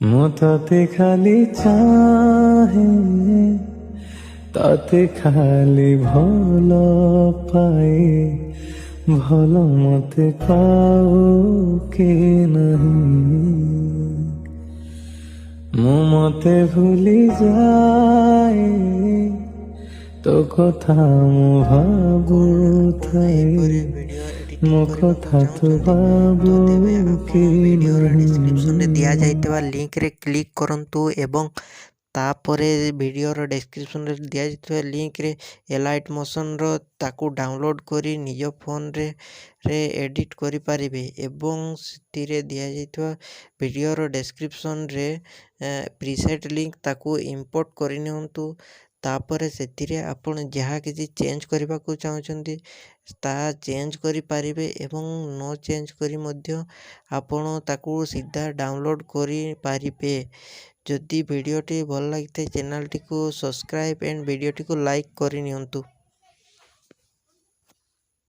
ମୁଁ ତତେ ଖାଲି ଚାହେଁ, ତତେ ଖାଲି ଭଲ ପାଏ, ଭଲ ମତେ ପାଉ କି ନାହିଁ। ମୁଁ ମତେ ଭୁଲି ଯାଏ, ତୋ କଥା ମୁଁ ଭାବୁଥାଏ, ভিডিও এডিটিং ମୋ କରିବାକୁ କଥା ତୁ ଚାହୁଁଛନ୍ତି ଭାବୁ ତ ତେବେ କି ଆପଣ ଭିଡ଼ିଓର ଡେସ୍କ୍ରିପସନରେ ନାହିଁ। ଦିଆଯାଇଥିବା ଲିଙ୍କରେ କ୍ଲିକ୍ କରନ୍ତୁ ଏବଂ ତାପରେ ଭିଡ଼ିଓର ଡେସ୍କ୍ରିପସନରେ ଦିଆଯାଇଥିବା ଲିଙ୍କରେ ଏଲାଇଟ୍ ମୋସନ୍ର ତାକୁ ଡାଉନଲୋଡ଼୍ କରି ନିଜ ଫୋନରେ ଏଡ଼ିଟ୍ କରିପାରିବେ ଏବଂ ସେଥିରେ ଦିଆଯାଇଥିବା ଭିଡ଼ିଓର ଡେସ୍କ୍ରିପସନରେ ପ୍ରିସେଟ୍ ଲିଙ୍କ ତାକୁ ଇମ୍ପୋର୍ଟ କରିନିଅନ୍ତୁ। ତାପରେ ସେଥିରେ ଆପଣ ଯାହା କିଛି ଚେଞ୍ଜ କରିବାକୁ ଚାହୁଁଛନ୍ତି ତାହା ଚେଞ୍ଜ କରିପାରିବେ ଏବଂ ନ ଚେଞ୍ଜ କରି ମଧ୍ୟ ଆପଣ ତାକୁ ସିଧା ଡାଉନଲୋଡ଼୍ କରିପାରିବେ। ଯଦି ଭିଡ଼ିଓଟି ଭଲ ଲାଗିଥାଏ ଚ୍ୟାନେଲଟିକୁ ସବସ୍କ୍ରାଇବ୍ ଆଣ୍ଡ ଭିଡ଼ିଓଟିକୁ ଲାଇକ୍ କରିନିଅନ୍ତୁ।